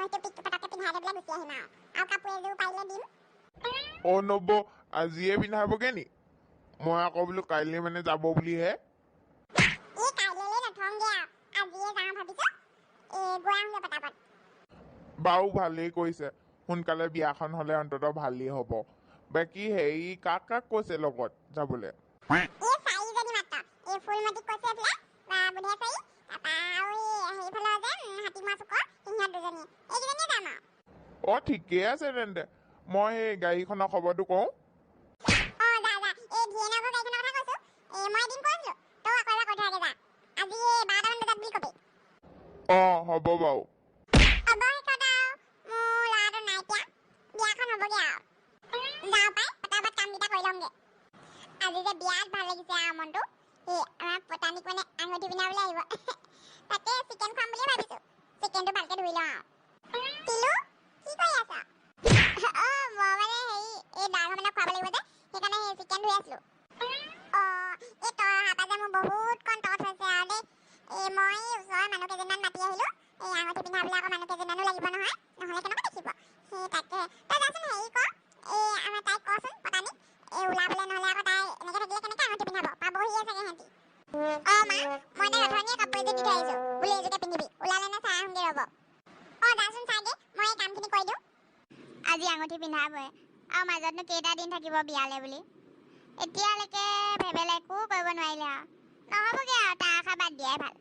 হয়তো পিকটো পটাকে পিন্ধাই দিলে গুচি আহিম আৰু কাপোৰ এযোৰ পাৰিলে দিম। অ নব আজিয়ে পিন্ধাবগে নি মই আকৌ বোলো কাইলৈ মানে যাব বুলিহে এই কাইলৈ নথংগে আজিয়ে যাওঁ ভাবিছো গৈ আহোঁগে পটাপট। বাৰু ভালেই কৈছে সোনকালে বিয়াখন হলে অন্তত ভালেই হ'ব। বাকী হেৰি কাক কাক কৈছে লগত যাবলৈ? এই চাৰিজনী মাত্ৰ এই ফুলমতিক কৈছে এইফালে বুঢ়িয়া চাৰি তাৰপা আৰু সেইফালে যে হাতীমৰা চুকৰ সিহঁত দুজনী এইকেইজনীয়ে যাম আৰু। অ ঠিকেই আছে তেন্তে মই সেই গাড়ীখনৰ খবৰটো কওঁ। যা এই ভিয়েনৰ গাড়ীখনৰ কথা কৈছো মই এদিন কৈছিলো তই আকৌ এবাৰ কৈ থৈ যা আজি 12টামান বজাত বুলি কবি। অ হ'ব বাৰু। অৱশেষত মোৰ ল'ৰাটো নাইকিয়া বিয়াখন হ'বগে আৰু যাওঁ পাই পটাপট কামকেইটা কৰি লওঁগে। আজি যে বিয়াত ভাল লাগিছে আৰু মনটো এই আমাৰ পতানীক মানে আঙুঠি পিন্ধাবলৈ আহিব তাতে চিকেন খুৱাম বুলি ভাবিছো চিকেনটো ভালকে ধুই লওঁ আৰু। তিলু কি কৰি আছ? মই মানে হেৰি এই ডাঙৰমানক খুৱাব লাগিব যে সেইকাৰণে সেই চিকেন ধুই আছিলো। এই তই অহাৰ পৰা যে মোৰ বহুত কণ টচ হৈছে আৰু দেই মই ওচৰৰ মানুহ কেইজনমান মাতি আহিলো এই আঙুঠি পিন্ধাবলৈ আকৌ মানুহ কেইজনমানো লাগিব নহয় নহ'লে কেনেকৈ দেখিব সেই তাকে তই যাচোন হেৰি কৰ আমাৰ তাইক কচোন পতানীক ওলাবলৈ নহ'লে আকৌ তাই এনেকৈ থাকিলে কেনেকৈ আঙুঠি পিন্ধাব পাবহিয়ে চাগে সিহঁতি। মা মই তাইক অথনিয়ে কাপোৰ এযোৰ দি থৈ আহিছো বোলে এইযোৰকে পিন্ধিবি ওলালে নে চাই আহোঁগৈ ৰ'ব। যাচোন চাইগে মই এই কামখিনি কৰি দিওঁ। আজি আঙুঠি পিন্ধাবই আৰু মাজতনো কেইটা দিন থাকিব বিয়ালে বুলি এতিয়ালৈকে ভেবেলে একো কৰিব নোৱাৰিলে আৰু নহ'বগে আৰু তাৰ আশা বাদ দিয়াই ভাল।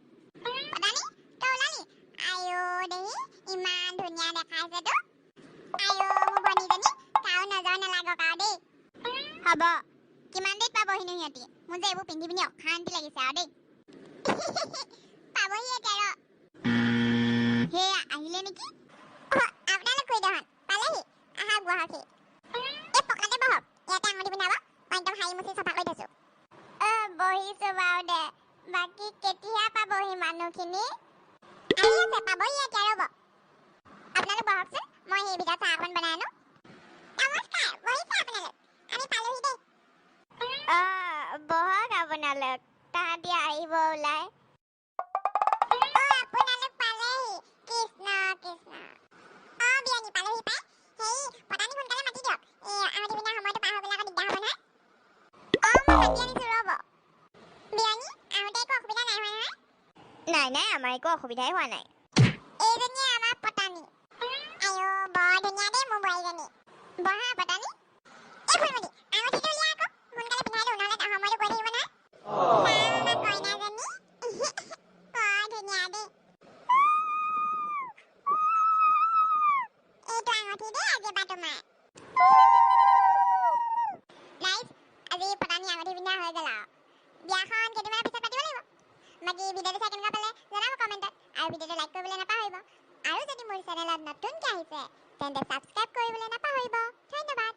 পতানী তই ওলালি আইঅ দেহি ইমান ধুনীয়া দেখাইছে তো আইঅ মোৰ ভনীজনী কাৰো নজৰ নালাগক আৰু দেই। হ'ব কিমান দেৰিত পাবহিনো সিহঁতি মোৰ যে এইবোৰ পিন্ধি পিনি অশান্তি লাগিছে আৰু দেই পাবহি এতিয়া ৰ সেয়া আহিলে নেকি আপোনালোক খুৰীদেউহঁত পালেহি আহা গুৱাহাটী এই পকাতে বহক ইয়াতে আঙুঠি পিন্ধাব মই একদম হাঁহি মুচি চাফা কৰি থৈছো। বহিছো বাৰু দে বাকী কেতিয়া পাবহি মানুহখিনি? আহি আছে পাবহি এতিয়া ৰ'ব আপোনালোক বহকচোন মই সেই ভিতৰত চাহ অকণ বনাই আনো। নমস্কাৰ বহিছে আপোনালোক আমি পালোহি দেই। বহক আপোনালোক তাহাঁতি আহিব ওলাই। আপোনালোক পালেহি কৃষ্ণ কৃষ্ণ বিয়নী পালেহি পাই হেৰি পতানী সোনকালে মাতি দিয়ক আঙুঠি পিন্ধা সময়টো পাৰ হৈ গ'লে আকৌ দিগদাৰ হ'ব নহয়। মই মাতি আনিছো ৰ'ব। বিয়নী আহোঁতে একো অসুবিধা নাই হোৱা নহয়? নাই আমাৰ একো অসুবিধাই হোৱা নাই। এইজনীয়ে আমাৰ পতানী আইঅ বৰ ধুনীয়া দেই মোৰ বোৱাৰীজনী। বহা পতানী এই ফুলমতি আঙুঠিটো উলিয়া আকৌ সোনকালে পিন্ধাই দিওঁ নহ'লে সময়টো গৈ থাকিব নহয়। আমাৰ কইনাজনী বৰ ধুনীয়া দেই। এইটো আঙুঠি দেই আজিৰ পৰা তোমাৰ। গাইজ আজি পতানী আঙুঠি পিন্ধা হৈ গ'ল আৰু বিয়াখন কেইদিনমানৰ পিছত পাতিব লাগিব। বাকী ভিডিঅ'টো চাই কেনেকুৱা পালে জনাব কমেণ্টত আৰু ভিডিঅ'টো লাইক কৰিবলৈ নাপাহৰিব আৰু যদি মোৰ চেনেলত নতুনকৈ আহিছে তেন্তে ছাবস্ক্ৰাইব কৰিবলৈ নাপাহৰিব। ধন্যবাদ।